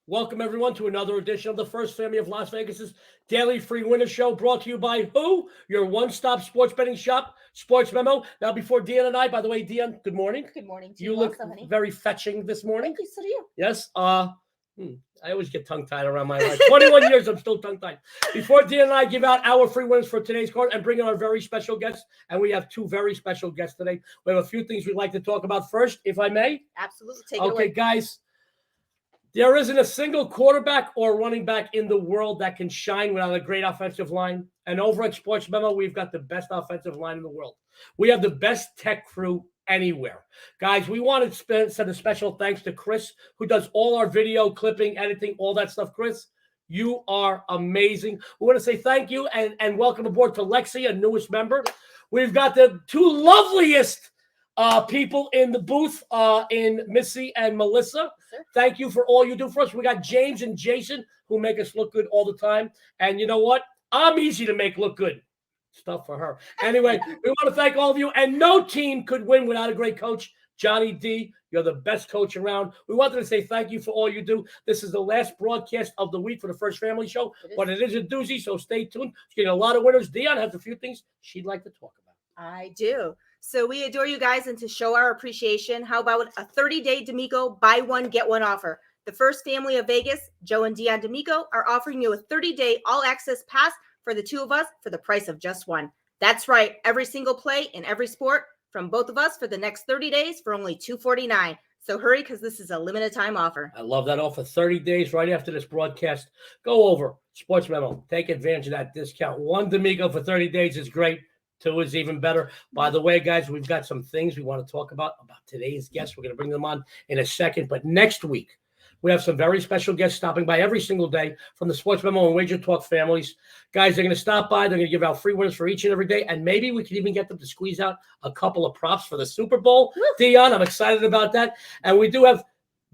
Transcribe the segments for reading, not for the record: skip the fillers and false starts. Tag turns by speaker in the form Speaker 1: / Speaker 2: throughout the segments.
Speaker 1: Welcome, everyone, to another edition of the First Family of Las Vegas's Daily Free Winner Show, brought to you by who? Your one-stop sports betting shop, Sports Memo. Now, before Dionne and I, by the way, Dionne, good morning.
Speaker 2: Good morning to
Speaker 1: You
Speaker 2: you
Speaker 1: look
Speaker 2: also, honey.
Speaker 1: very fetching this morning.
Speaker 2: Thank you, so do you.
Speaker 1: Yes. I always get tongue-tied around my life. 21 years, I'm still tongue-tied. Before Dionne and I give out our free winners for today's card and bring in our very special guests, and we have two very special guests today. We have a few things we'd like to talk about first, if I may.
Speaker 2: Absolutely. Take it away.
Speaker 1: Okay, guys. There isn't a single quarterback or running back in the world that can shine without a great offensive line. And over at Sports Memo, we've got the best offensive line in the world. We have the best tech crew anywhere. Guys, we want to send a special thanks to Chris, who does all our video, clipping, editing, all that stuff. Chris, you are amazing. We want to say thank you and welcome aboard to Lexi, a newest member. We've got the two loveliest people in the booth, in Missy and Melissa.
Speaker 2: Sir.
Speaker 1: Thank you for all you do for us. We got James and Jason, who make us look good all the time. And you know what? I'm easy to make look good. Stuff for her. Anyway, we want to thank all of you. And no team could win without a great coach. Johnny D, you're the best coach around. We wanted to say thank you for all you do. This is the last broadcast of the week for the First Family Show, but it is a doozy, so stay tuned. She's getting a lot of winners. Dionne has a few things she'd like to talk about.
Speaker 2: I do. So we adore you guys, and to show our appreciation, how about a 30-day D'Amico buy one, get one offer? The First Family of Vegas, Joe and Dionne D'Amico, are offering you a 30-day all-access pass for the two of us for the price of just one. That's right. Every single play in every sport from both of us for the next 30 days for only $249. So hurry, because this is a limited time offer.
Speaker 1: I love that offer. 30 days right after this broadcast. Go over Sports Memo. Take advantage of that discount. One D'Amico for 30 days is great. Two is even better. By the way, guys, we've got some things we want to talk about today's guests. We're going to bring them on in a second. But next week, we have some very special guests stopping by every single day from the Sports Memo and Wager Talk families. Guys, they're going to stop by. They're going to give out free winners for each and every day. And maybe we can even get them to squeeze out a couple of props for the Super Bowl. Dionne, I'm excited about that. And we do have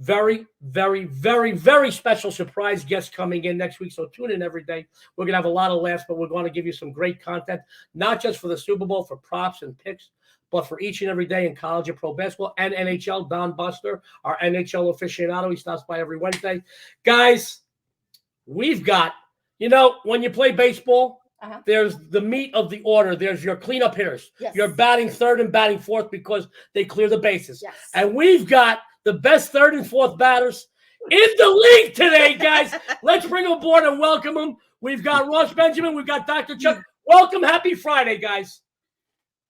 Speaker 1: very, very, very, very special surprise guests coming in next week. So tune in every day. We're going to have a lot of laughs, but we're going to give you some great content, not just for the Super Bowl, for props and picks, but for each and every day in college and pro basketball and NHL. Don Buster, our NHL aficionado, he stops by every Wednesday. Guys, we've got, when you play baseball, there's the meat of the order. There's your cleanup hitters.
Speaker 2: Yes.
Speaker 1: You're batting third and batting fourth because they clear the bases.
Speaker 2: Yes.
Speaker 1: And we've got the best third and fourth batters in the league today, guys. Let's bring them aboard and welcome them. We've got Ross Benjamin. We've got Dr. Chuck. Welcome. Happy Friday, guys.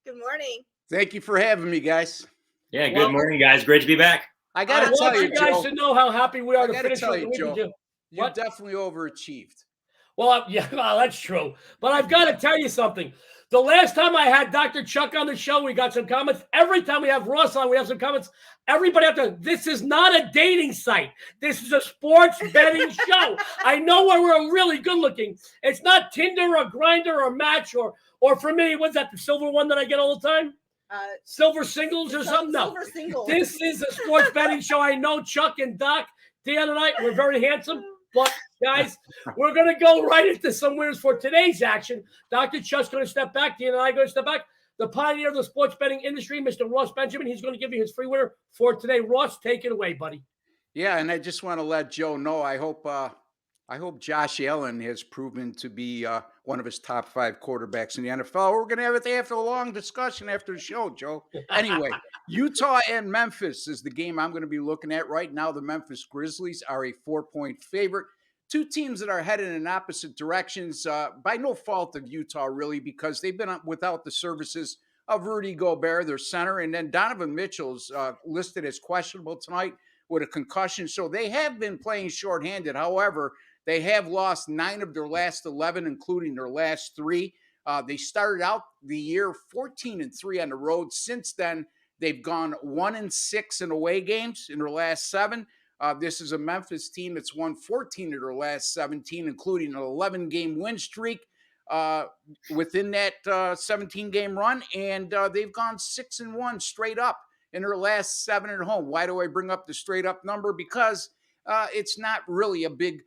Speaker 2: Good morning.
Speaker 3: Thank you for having me, guys.
Speaker 4: Yeah, good morning, guys. Great to be back.
Speaker 3: I got to
Speaker 1: I
Speaker 3: tell
Speaker 1: want you guys
Speaker 3: Joe,
Speaker 1: to know how happy we are to
Speaker 3: I gotta
Speaker 1: finish
Speaker 3: tell
Speaker 1: with
Speaker 3: you,
Speaker 1: the
Speaker 3: Joe,
Speaker 1: week.
Speaker 3: you
Speaker 1: What?
Speaker 3: definitely overachieved.
Speaker 1: Well, that's true. But I've got to tell you something. The last time I had Dr. Chuck on the show, we got some comments. Every time we have Ross on, we have some comments. Everybody out there, this is not a dating site. This is a sports betting show. I know where we're really good looking. It's not Tinder or Grindr or Match or for me, what's that, the silver one that I get all the time? Silver Singles or something? No.
Speaker 2: Silver Singles.
Speaker 1: This is a sports betting show. I know Chuck and Doc, Dionne and I, we're very handsome. But, guys, we're going to go right into some winners for today's action. Dr. Chuck's going to step back. Dionne and I are going to step back. The pioneer of the sports betting industry, Mr. Ross Benjamin, he's going to give you his free winner for today. Ross, take it away, buddy.
Speaker 3: Yeah, and I just want to let Joe know, I hope Josh Allen has proven to be one of his top 5 quarterbacks in the NFL. We're going to have it after a long discussion after the show, Joe. Anyway, Utah and Memphis is the game I'm going to be looking at right now. The Memphis Grizzlies are a 4-point favorite. Two teams that are headed in opposite directions by no fault of Utah, really, because they've been without the services of Rudy Gobert, their center, and then Donovan Mitchell's listed as questionable tonight with a concussion. So they have been playing shorthanded. However, they have lost 9 of their last 11, including their last 3. They started out the year 14-3 on the road. Since then, they've gone 1-6 in away games in their last 7. This is a Memphis team that's won 14 of their last 17, including an 11-game win streak within that 17-game run. And they've gone 6-1 straight up in their last 7 at home. Why do I bring up the straight up number? Because it's not really a big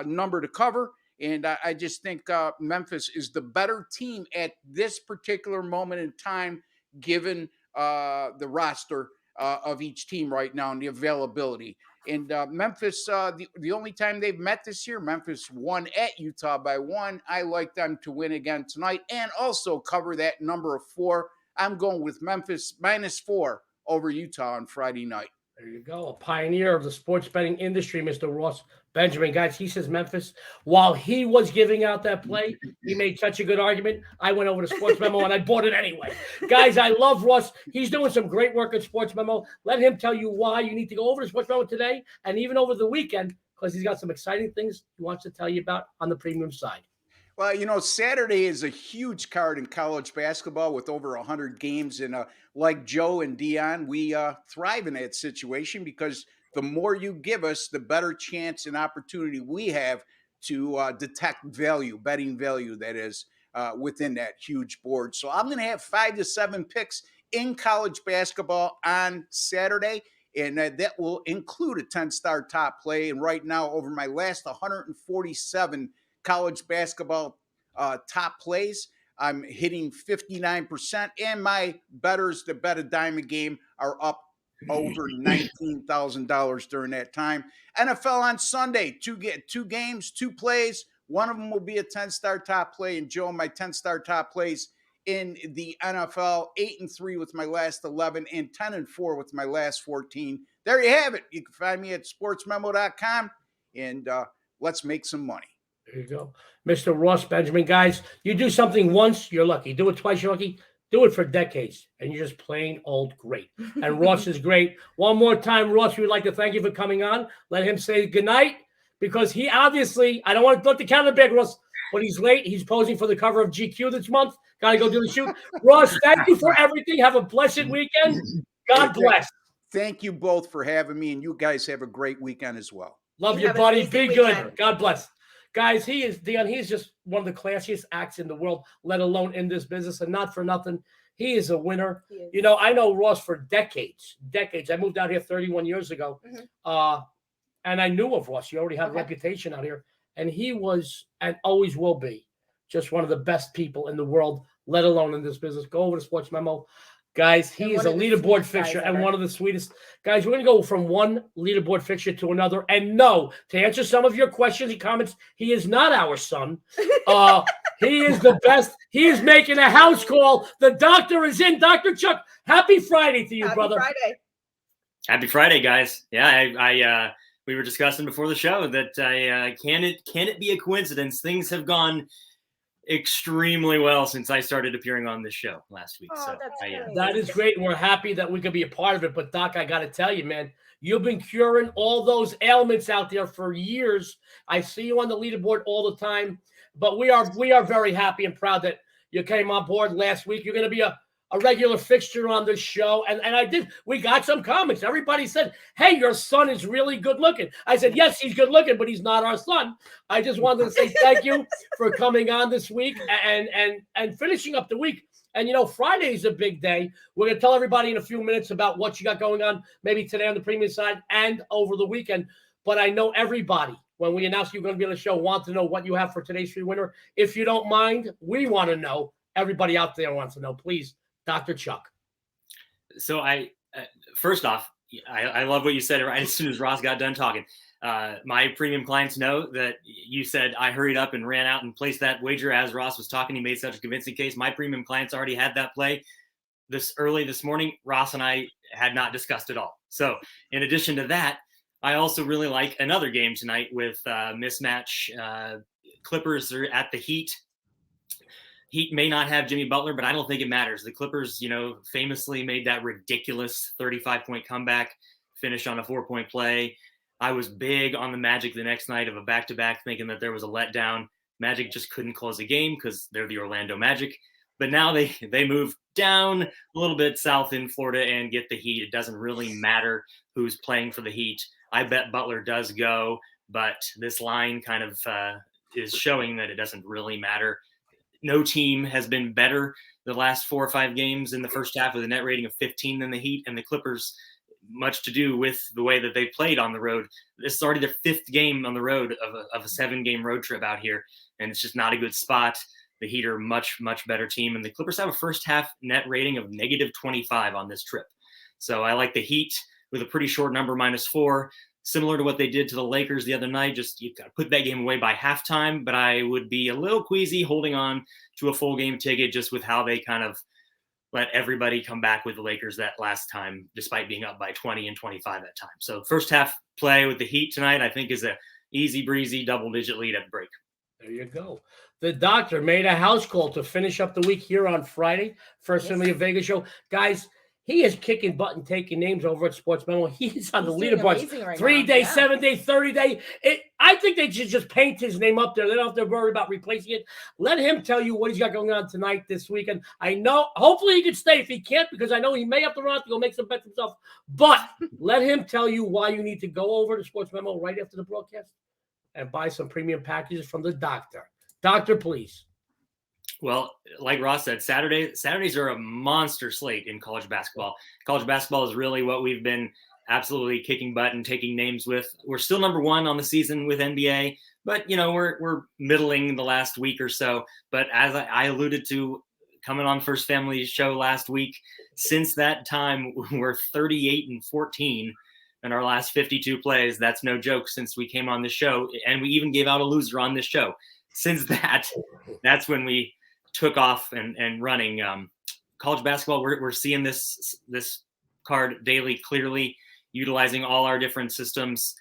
Speaker 3: number to cover. And I just think Memphis is the better team at this particular moment in time, given the roster of each team right now and the availability. And Memphis, the only time they've met this year, Memphis won at Utah by 1. I like them to win again tonight and also cover that number of 4. I'm going with Memphis -4 over Utah on Friday night.
Speaker 1: There you go. A pioneer of the sports betting industry, Mr. Ross Benjamin. Guys, he says Memphis, while he was giving out that play, he made such a good argument. I went over to Sports Memo and I bought it anyway. Guys, I love Ross. He's doing some great work at Sports Memo. Let him tell you why you need to go over to Sports Memo today and even over the weekend, because he's got some exciting things he wants to tell you about on the premium side.
Speaker 3: Well, Saturday is a huge card in college basketball with over 100 games. And like Joe and Dionne, we thrive in that situation because the more you give us, the better chance and opportunity we have to detect value, betting value, that is, within that huge board. So I'm going to have 5 to 7 picks in college basketball on Saturday. And that will include a 10-star top play. And right now, over my last 147 college basketball top plays, I'm hitting 59%, and my bettors that bet a dime a game are up over $19,000 during that time. NFL on Sunday, two games, 2 plays. One of them will be a 10-star top play, and Joe, my 10-star top plays in the NFL, 8-3 with my last 11 and 10-4 with my last 14. There you have it. You can find me at sportsmemo.com, and let's make some money.
Speaker 1: There you go. Mr. Ross Benjamin. Guys, you do something once, you're lucky. Do it twice, you're lucky. Do it for decades, and you're just plain old great. And Ross is great. One more time, Ross, we would like to thank you for coming on. Let him say goodnight, because he obviously, I don't want to let the counter big, Ross, but he's late. He's posing for the cover of GQ this month. Got to go do the shoot. Ross, thank you for everything. Have a blessed weekend. God bless.
Speaker 3: Thank you both for having me, and you guys have a great weekend as well.
Speaker 1: Love you, buddy. Be good. God bless. Guys, Dionne, he's just one of the classiest acts in the world, let alone in this business, and not for nothing. He is a winner. I know Ross for decades. I moved out here 31 years ago, and I knew of Ross. He already had a reputation out here, and he was and always will be just one of the best people in the world, let alone in this business. Go over to Sports Memo. Guys, he is a leaderboard fixture and one of the sweetest. Guys, we're going to go from one leaderboard fixture to another. And no, to answer some of your questions and comments, he is not our son. He is the best. He is making a house call. The doctor is in. Dr. Chuck, happy Friday to you, brother.
Speaker 4: Happy Friday, guys. Yeah, we were discussing before the show that can it be a coincidence? Things have gone extremely well since I started appearing on this show last week.
Speaker 2: Oh,
Speaker 4: so
Speaker 1: that is great. And we're happy that we could be a part of it. But Doc, I got to tell you, man, you've been curing all those ailments out there for years. I see you on the leaderboard all the time, but we are very happy and proud that you came on board last week. You're going to be a regular fixture on this show. And we got some comments. Everybody said, hey, your son is really good looking. I said, yes, he's good looking, but he's not our son. I just wanted to say thank you for coming on this week and finishing up the week. And, Friday is a big day. We're going to tell everybody in a few minutes about what you got going on, maybe today on the premium side and over the weekend. But I know everybody, when we announce you're going to be on the show, want to know what you have for today's free winner. If you don't mind, we want to know. Everybody out there wants to know. Please, Dr. Chuck.
Speaker 4: So first off, I love what you said right as soon as Ross got done talking. My premium clients know that you said I hurried up and ran out and placed that wager as Ross was talking. He made such a convincing case. My premium clients already had that play early this morning. Ross and I had not discussed it all. So in addition to that, I also really like another game tonight with mismatch. Clippers are at the Heat. Heat may not have Jimmy Butler, but I don't think it matters. The Clippers, famously made that ridiculous 35-point comeback, finished on a 4-point play. I was big on the Magic the next night of a back-to-back, thinking that there was a letdown. Magic just couldn't close the game because they're the Orlando Magic. But now they move down a little bit south in Florida and get the Heat. It doesn't really matter who's playing for the Heat. I bet Butler does go, but this line kind of is showing that it doesn't really matter. No team has been better the last 4 or 5 games in the first half with a net rating of 15 than the Heat, and the Clippers, much to do with the way that they played on the road. This is already their 5th game on the road of a 7-game road trip out here, and it's just not a good spot. The Heat are much, much better team, and the Clippers have a first half net rating of -25 on this trip. So I like the Heat with a pretty short number, -4. similar to what they did to the Lakers the other night. Just you got to put that game away by halftime. But I would be a little queasy holding on to a full game ticket just with how they kind of let everybody come back with the Lakers that last time, despite being up by 20 and 25 at times. So first half play with the Heat tonight, I think, is a easy breezy double-digit lead at the break.
Speaker 1: There you go. The doctor made a house call to finish up the week here on Friday. First Family of Vegas show. Guys, he is kicking butt and taking names over at Sports Memo. He's on the leaderboards.
Speaker 2: Right
Speaker 1: 3 day, 7 day, 30 day. I think they should just paint his name up there. They don't have to worry about replacing it. Let him tell you what he's got going on tonight, this weekend. I know, hopefully he can stay if he can't, because I know he may have to run out to go make some bets himself. But let him tell you why you need to go over to Sports Memo right after the broadcast and buy some premium packages from the doctor. Doctor, please.
Speaker 4: Well, like Ross said, Saturdays are a monster slate in college basketball. College basketball is really what we've been absolutely kicking butt and taking names with. We're still number one on the season with NBA, but we're middling the last week or so. But as I alluded to coming on First Family show last week, since that time we're 38-14 in our last 52 plays. That's no joke since we came on the show, and we even gave out a loser on this show. Since that's when we took off and running. College basketball, we're seeing this card daily, clearly utilizing all our different systems.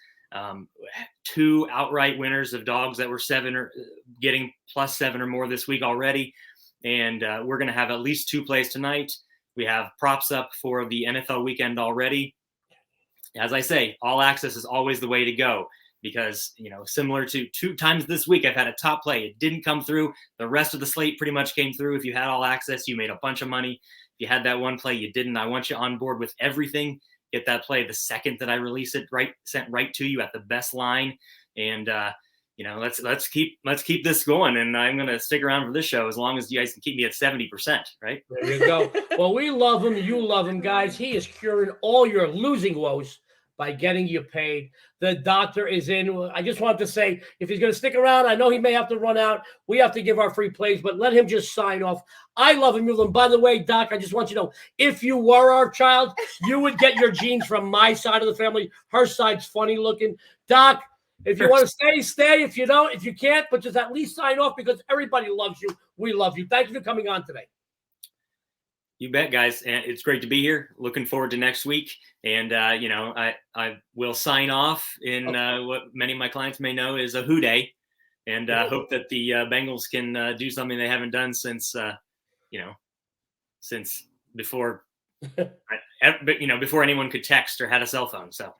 Speaker 4: 2 outright winners of dogs that were 7 or getting +7 or more this week already. And we're going to have at least 2 plays tonight. We have props up for the NFL weekend already. As I say, all access is always the way to go. Because, similar to 2 times this week, I've had a top play. It didn't come through. The rest of the slate pretty much came through. If you had all access, you made a bunch of money. If you had that one play, you didn't. I want you on board with everything. Get that play the second that I release it, sent right to you at the best line. And, let's keep this going. And I'm going to stick around for this show as long as you guys can keep me at 70%, right?
Speaker 1: There you go. Well, we love him. You love him, guys. He is curing all your losing woes by getting you paid. The doctor is in. I just want to say, if he's going to stick around, I know he may have to run out. We have to give our free plays, but let him just sign off. I love him. You love him. By the way, Doc, I just want you to know, if you were our child, you would get your genes from my side of the family. Her side's funny looking. Doc, if you want to stay, stay. If you don't, if you can't, but just at least sign off, because everybody loves you. We love you. Thank you for coming on today.
Speaker 4: You bet, guys. And it's great to be here. Looking forward to next week. And, I will sign off in what many of my clients may know is a Who Day. And hope that the Bengals can do something they haven't done since before, before anyone could text or had a cell phone. So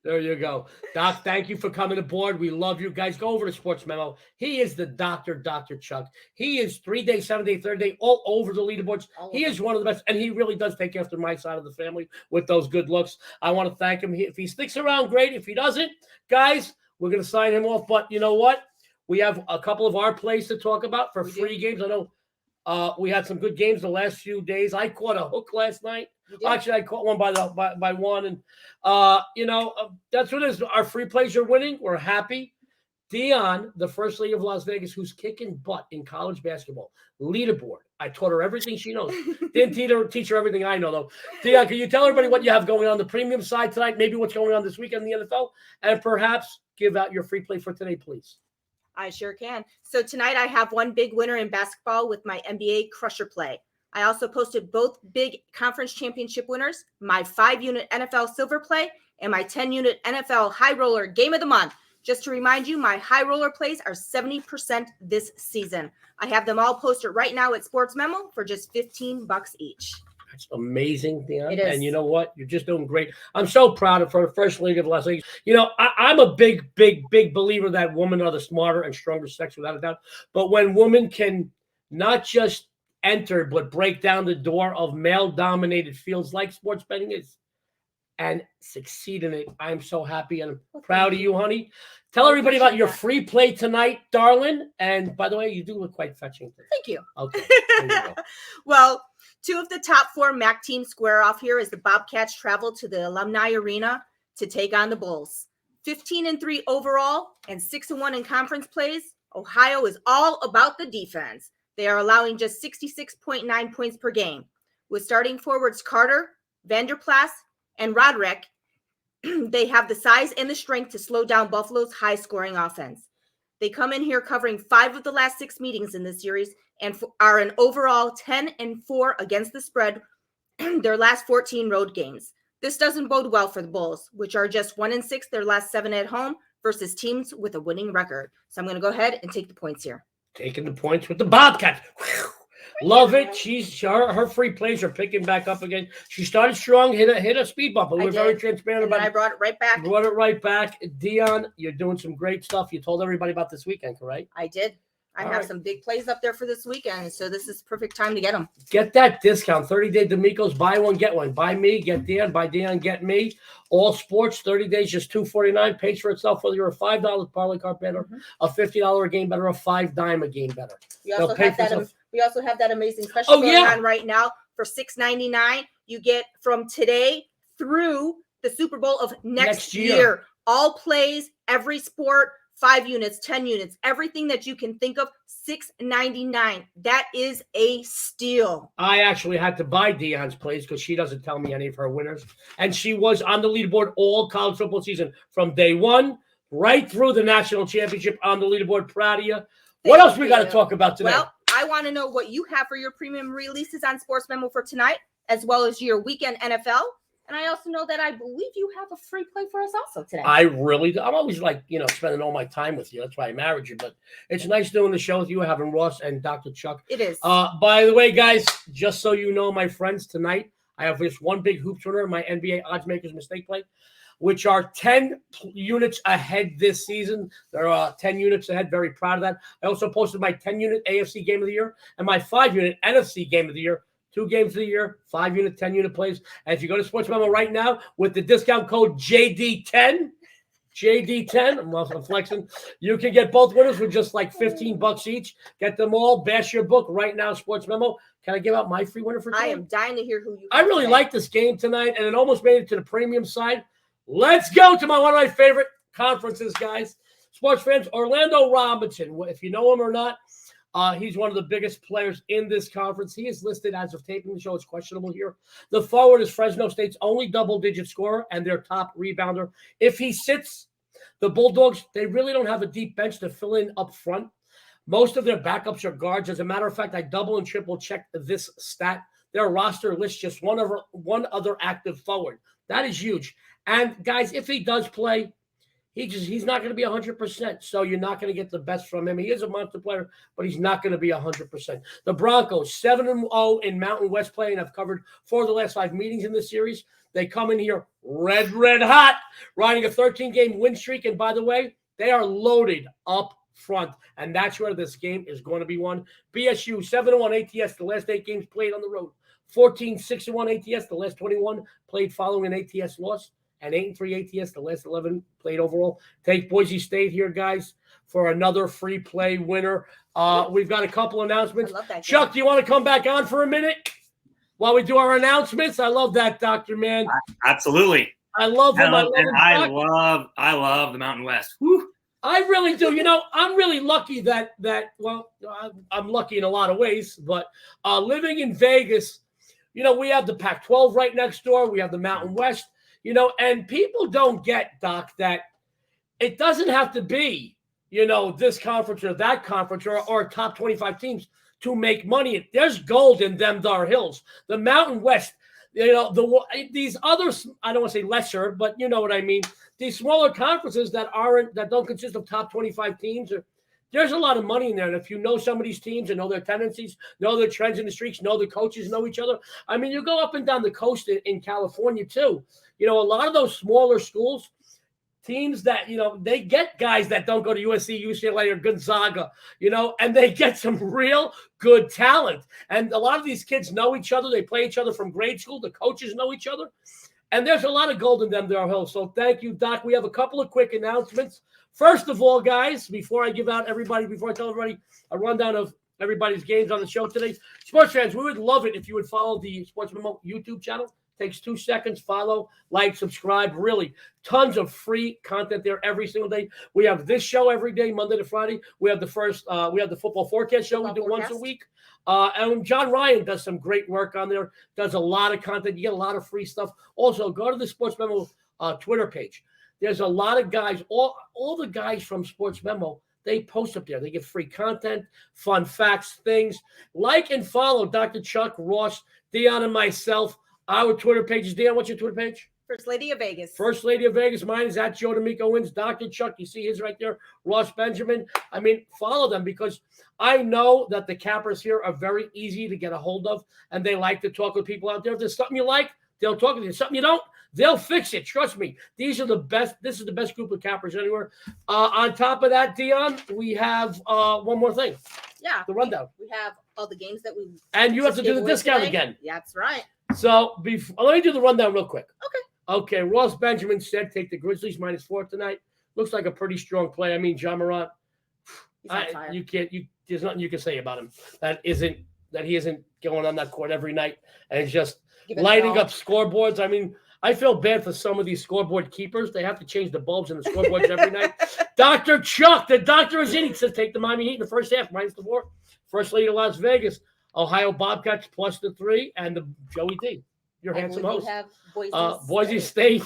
Speaker 1: there you go. Doc, thank you for coming aboard. We love you guys. Go over to Sports Memo. He is the Dr. Chuck. He is 3 day, 7 day, 3rd day, all over the leaderboards. He is one of the best, and he really does take after my side of the family with those good looks. I want to thank him. If he sticks around, great. If he doesn't, guys, we're going to sign him off. But you know what? We have a couple of our plays to talk about for free games. I know we had some good games the last few days. I caught a hook last night. Actually, I caught one by one. And, that's what it is. Our free plays are winning. We're happy. Dionne, the First Lady of Las Vegas, who's kicking butt in college basketball, leaderboard. I taught her everything she knows. Didn't teach her everything I know, though. Dionne, can you tell everybody what you have going on the premium side tonight, maybe what's going on this weekend in the NFL, and perhaps give out your free play for today, please?
Speaker 2: I sure can. So tonight I have one big winner in basketball with my NBA Crusher play. I also posted both big conference championship winners, my 5-unit NFL Silver play, and my 10-unit NFL High Roller Game of the Month. Just to remind you, my high roller plays are 70% this season. I have them all posted right now at Sports Memo for just $15 each.
Speaker 1: That's amazing, Dionne.
Speaker 2: It is.
Speaker 1: And you know what? You're just doing great. I'm so proud of her, the First Lady of Las Vegas. I'm a big believer that women are the smarter and stronger sex, without a doubt. But when women can not just enter, but break down the door of male-dominated fields like sports betting is, and succeed in it, I'm so happy and proud of you, honey. Tell everybody about your free play tonight, darling. And by the way, you do look quite fetching.
Speaker 2: Thank you.
Speaker 1: Okay. There you go.
Speaker 2: Well, 2 of the top 4 MAC teams square off here as the Bobcats travel to the Alumni Arena to take on the Bulls. 15-3 overall and 6-1 in conference plays. Ohio is all about the defense. They are allowing just 66.9 points per game. With starting forwards Carter, Vanderplas, and Roderick, They have the size and the strength to slow down Buffalo's high-scoring offense. They come in here covering 5 of the last 6 meetings in this series and are an overall 10-4 against the spread their last 14 road games. This doesn't bode well for the Bulls, which are just 1-6 their last 7 at home versus teams with a winning record. So I'm going to go ahead and take the points here.
Speaker 1: Taking the points with the Bobcats. Love it. Her free plays are picking back up again. She started strong, hit a speed bump, but we're very transparent
Speaker 2: and
Speaker 1: about it.
Speaker 2: I brought it right back.
Speaker 1: Brought it right back. Dionne, you're doing some great stuff. You told everybody about this weekend, right?
Speaker 2: I did. I have some big plays up there for this weekend, so this is perfect time to get them.
Speaker 1: Get that discount. 30-day D'Amico's, buy one, get one. Buy me, get Dionne. Buy Dionne, get me. All sports, 30 days, just $2.49. Pays for itself whether you're a $5 parlay card better, a $50 a game better, a $5 a game better.
Speaker 2: We also have that amazing special going on right now for $6.99. You get from today through the Super Bowl of next year. All plays, every sport, 5 units, 10 units, everything that you can think of, $6.99. That is a steal.
Speaker 1: I actually had to buy Dionne's plays because she doesn't tell me any of her winners. And she was on the leaderboard all college football season from day one right through the national championship on the leaderboard. Proud of you. What else we got to talk about today?
Speaker 2: Well, I want to know what you have for your premium releases on Sports Memo for tonight, as well as your weekend NFL. And I also know that I believe you have a free play for us also today.
Speaker 1: I really do. I'm always like, spending all my time with you. That's why I married you. But it's nice doing the show with you, having Ross and Dr. Chuck.
Speaker 2: It is.
Speaker 1: By the way, guys, just so you know, my friends, tonight I have this one big hoops winner in my NBA Odds Makers Mistake Play, which are 10 units ahead this season. They're 10 units ahead. Very proud of that. I also posted my 10-unit AFC Game of the Year and my 5-unit NFC Game of the Year. 2 games of the year, 5-unit, 10-unit plays. And if you go to Sports Memo right now with the discount code JD10, I'm flexing, you can get both winners for just like $15 each. Get them all. Bash your book right now, Sports Memo. Can I give out my free winner for tonight?
Speaker 2: I am dying to hear who you
Speaker 1: I really like this game tonight, and it almost made it to the premium side. Let's go to one of my favorite conferences, guys. Sports fans, Orlando Robinson. If you know him or not, he's one of the biggest players in this conference. He is listed as of taping the show. It's questionable here. The forward is Fresno State's only double-digit scorer and their top rebounder. If he sits, the Bulldogs, they really don't have a deep bench to fill in up front. Most of their backups are guards. As a matter of fact, I double and triple checked this stat. Their roster lists just one other active forward. That is huge. And, guys, if he does play, he's not going to be 100%, so you're not going to get the best from him. He is a monster player, but he's not going to be 100%. The Broncos, 7-0 in Mountain West play, and I've covered 4 of the last 5 meetings in this series. They come in here red hot, riding a 13-game win streak, and by the way, they are loaded up front, and that's where this game is going to be won. BSU, 7-1 ATS, the last 8 games played on the road. 14-6-1 ATS, the last 21 played following an ATS loss. And 8-3 ATS, the last 11 played overall. Take Boise State here, guys, for another free play winner. We've got a couple announcements. Chuck, do you want to come back on for a minute while we do our announcements? I love that, Doctor, man.
Speaker 4: Absolutely.
Speaker 1: I love him.
Speaker 4: I love the Mountain West. Whew.
Speaker 1: I really do. I'm really lucky that I'm lucky in a lot of ways, but living in Vegas, we have the Pac-12 right next door. We have the Mountain West. And people don't get, Doc, that it doesn't have to be, this conference or that conference or top 25 teams to make money. There's gold in them Dar Hills. The Mountain West, these others, I don't want to say lesser, but you know what I mean. These smaller conferences that don't consist of top 25 teams, there's a lot of money in there. And if you know some of these teams and know their tendencies, know their trends in the streets, know the coaches, know each other. I mean, you go up and down the coast in California too. A lot of those smaller schools, teams that, they get guys that don't go to USC, UCLA, or Gonzaga, and they get some real good talent. And a lot of these kids know each other. They play each other from grade school. The coaches know each other. And there's a lot of gold in them, Dar Hill. So thank you, Doc. We have a couple of quick announcements. First of all, guys, before I tell everybody a rundown of everybody's games on the show today, sports fans, we would love it if you would follow the Sports Memo YouTube channel. Takes 2 seconds. Follow, like, subscribe. Really, tons of free content there every single day. We have this show every day, Monday to Friday. We have the football forecast show we do once a week. And John Ryan does some great work on there. Does a lot of content. You get a lot of free stuff. Also, go to the Sports Memo Twitter page. There's a lot of guys, all the guys from Sports Memo, they post up there. They give free content, fun facts, things. Like and follow Dr. Chuck, Ross, Dionne, and myself. Our Twitter page is Dionne. What's your Twitter page?
Speaker 2: First Lady of Vegas.
Speaker 1: First Lady of Vegas. Mine is at Joe D'Amico wins. Dr. Chuck, you see his right there. Ross Benjamin. I mean, follow them because I know that the cappers here are very easy to get a hold of, and they like to talk with people out there. If there's something you like, they'll talk with you. Something you don't, they'll fix it. Trust me. These are the best. This is the best group of cappers anywhere. On top of that, Dionne, we have one more thing.
Speaker 2: Yeah.
Speaker 1: The rundown.
Speaker 2: We have all the games that we.
Speaker 1: And you have to do the
Speaker 2: gave away
Speaker 1: discount
Speaker 2: today.
Speaker 1: again.
Speaker 2: Yeah, that's right.
Speaker 1: So let me do the rundown real quick.
Speaker 2: Okay.
Speaker 1: Okay, Ross Benjamin said take the Grizzlies -4 tonight. Looks like a pretty strong play. I mean, John Morant,
Speaker 2: He's on fire.
Speaker 1: there's nothing you can say about him. That he isn't going on that court every night and just
Speaker 2: Give it
Speaker 1: lighting
Speaker 2: all.
Speaker 1: up scoreboards. I mean, I feel bad for some of these scoreboard keepers. They have to change the bulbs in the scoreboards every night. Dr. Chuck, the doctor is in. He says take the Miami Heat in the first half, -4. First Lady of Las Vegas, Ohio Bobcats +3, and the Joey D. Your
Speaker 2: I
Speaker 1: handsome
Speaker 2: believe
Speaker 1: host.
Speaker 2: we have
Speaker 1: Boise State.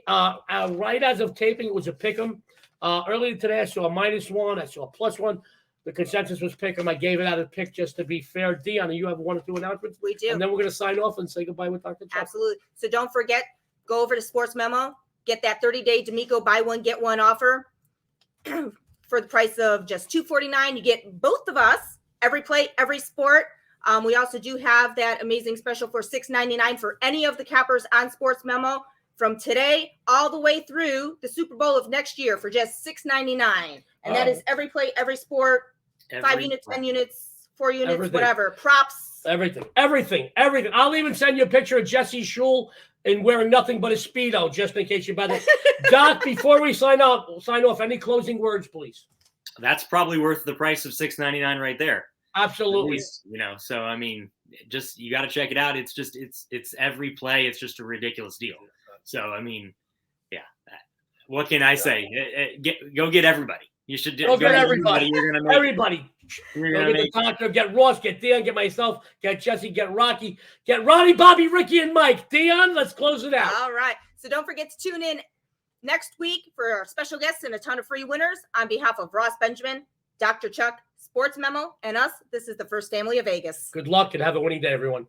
Speaker 1: Right as of taping, it was a pick'em. Earlier today, I saw a -1. I saw a +1. The consensus was pick'em. I gave it out a pick just to be fair. Dionne, you have 1 or 2 announcements?
Speaker 2: We do.
Speaker 1: And then we're going to sign off and say goodbye with Dr. Chuck.
Speaker 2: Absolutely. So don't forget, go over to Sports Memo, get that 30-day D'Amico buy one, get one offer for the price of just $249. You get both of us, every play, every sport. We also do have that amazing special for $6.99 for any of the cappers on Sports Memo from today all the way through the Super Bowl of next year for just $6.99. And that is every play, every sport, 5 units, 10 units, 4 units,
Speaker 1: Everything.
Speaker 2: whatever, props.
Speaker 1: Everything. I'll even send you a picture of Jesse Schul and wearing nothing but a Speedo, just in case you buy that. Doc, before we sign off, any closing words, please?
Speaker 4: That's probably worth the price of $6.99 right there.
Speaker 1: Absolutely.
Speaker 4: Least, so I mean, just you got to check it out. It's just it's every play. It's just a ridiculous deal. So I mean, yeah. What can I say? Go get everybody. You should
Speaker 1: Go get everybody.
Speaker 4: You're gonna make
Speaker 1: Everybody.
Speaker 4: You're
Speaker 1: Go
Speaker 4: gonna
Speaker 1: get
Speaker 4: make
Speaker 1: the doctor, get Ross, get Dionne, get myself, get Jesse, get Rocky, get Ronnie, Bobby, Ricky, and Mike. Dionne, let's close it out.
Speaker 2: All right. So don't forget to tune in next week for our special guests and a ton of free winners. On behalf of Ross Benjamin, Dr. Chuck, Sports Memo, and us, this is the First Family of Vegas.
Speaker 1: Good luck and have a winning day, everyone.